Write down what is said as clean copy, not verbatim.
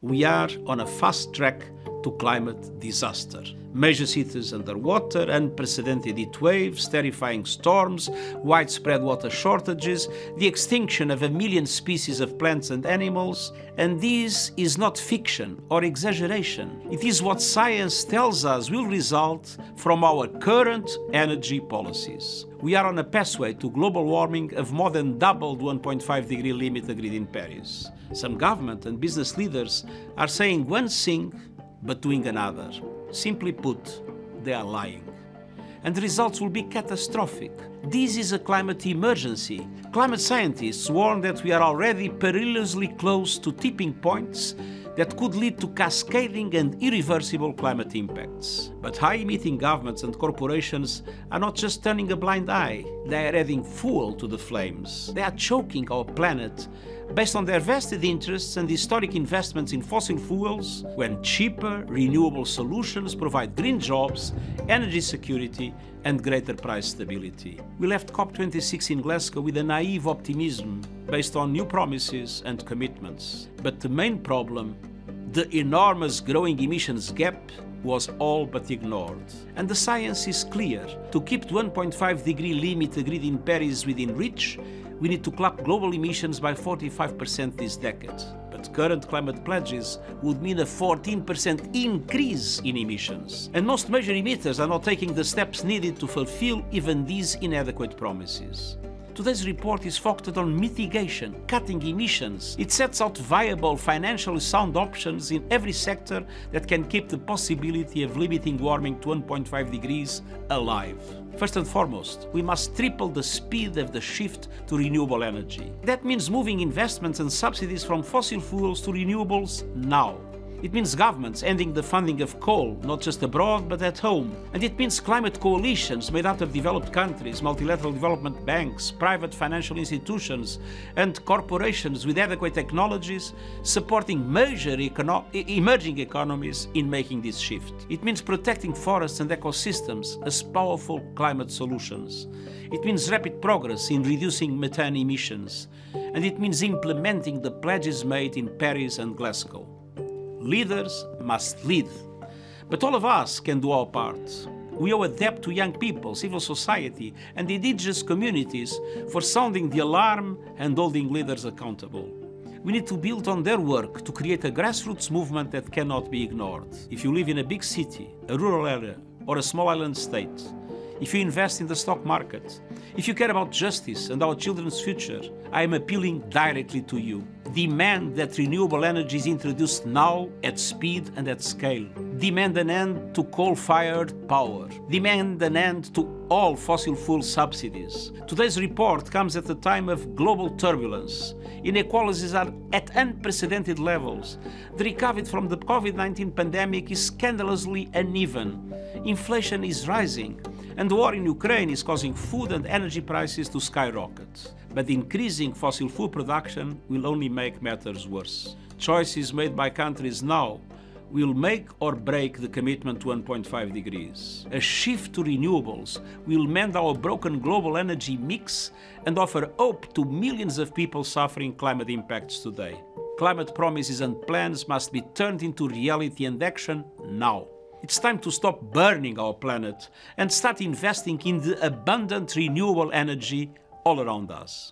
We are on a fast track to climate disaster. Major cities underwater, unprecedented heat waves, terrifying storms, widespread water shortages, the extinction of 1 million species of plants and animals. And this is not fiction or exaggeration. It is what science tells us will result from our current energy policies. We are on a pathway to global warming of more than double the 1.5-degree limit agreed in Paris. Some government and business leaders are saying one thing but doing another. Simply put, they are lying. And the results will be catastrophic. This is a climate emergency. Climate scientists warn that we are already perilously close to tipping points that could lead to cascading and irreversible climate impacts. But high-emitting governments and corporations are not just turning a blind eye, they are adding fuel to the flames. They are choking our planet based on their vested interests and historic investments in fossil fuels, when cheaper, renewable solutions provide green jobs, energy security, and greater price stability. We left COP26 in Glasgow with a naive optimism based on new promises and commitments. But the main problem, the enormous growing emissions gap, was all but ignored. And the science is clear. To keep the 1.5-degree limit agreed in Paris within reach, we need to cut global emissions by 45% this decade. But current climate pledges would mean a 14% increase in emissions. And most major emitters are not taking the steps needed to fulfill even these inadequate promises. Today's report is focused on mitigation, cutting emissions. It sets out viable, financially sound options in every sector that can keep the possibility of limiting warming to 1.5 degrees alive. First and foremost, we must triple the speed of the shift to renewable energy. That means moving investments and subsidies from fossil fuels to renewables now. It means governments ending the funding of coal, not just abroad but at home. And it means climate coalitions made out of developed countries, multilateral development banks, private financial institutions, and corporations with adequate technologies supporting major emerging economies in making this shift. It means protecting forests and ecosystems as powerful climate solutions. It means rapid progress in reducing methane emissions. And it means implementing the pledges made in Paris and Glasgow. Leaders must lead. But all of us can do our part. We owe a debt to young people, civil society, and indigenous communities for sounding the alarm and holding leaders accountable. We need to build on their work to create a grassroots movement that cannot be ignored. If you live in a big city, a rural area, or a small island state, if you invest in the stock market, if you care about justice and our children's future, I am appealing directly to you. Demand that renewable energy is introduced now at speed and at scale. Demand an end to coal-fired power. Demand an end to all fossil fuel subsidies. Today's report comes at a time of global turbulence. Inequalities are at unprecedented levels. The recovery from the COVID-19 pandemic is scandalously uneven. Inflation is rising. And the war in Ukraine is causing food and energy prices to skyrocket. But increasing fossil fuel production will only make matters worse. Choices made by countries now will make or break the commitment to 1.5 degrees. A shift to renewables will mend our broken global energy mix and offer hope to millions of people suffering climate impacts today. Climate promises and plans must be turned into reality and action now. It's time to stop burning our planet and start investing in the abundant renewable energy all around us.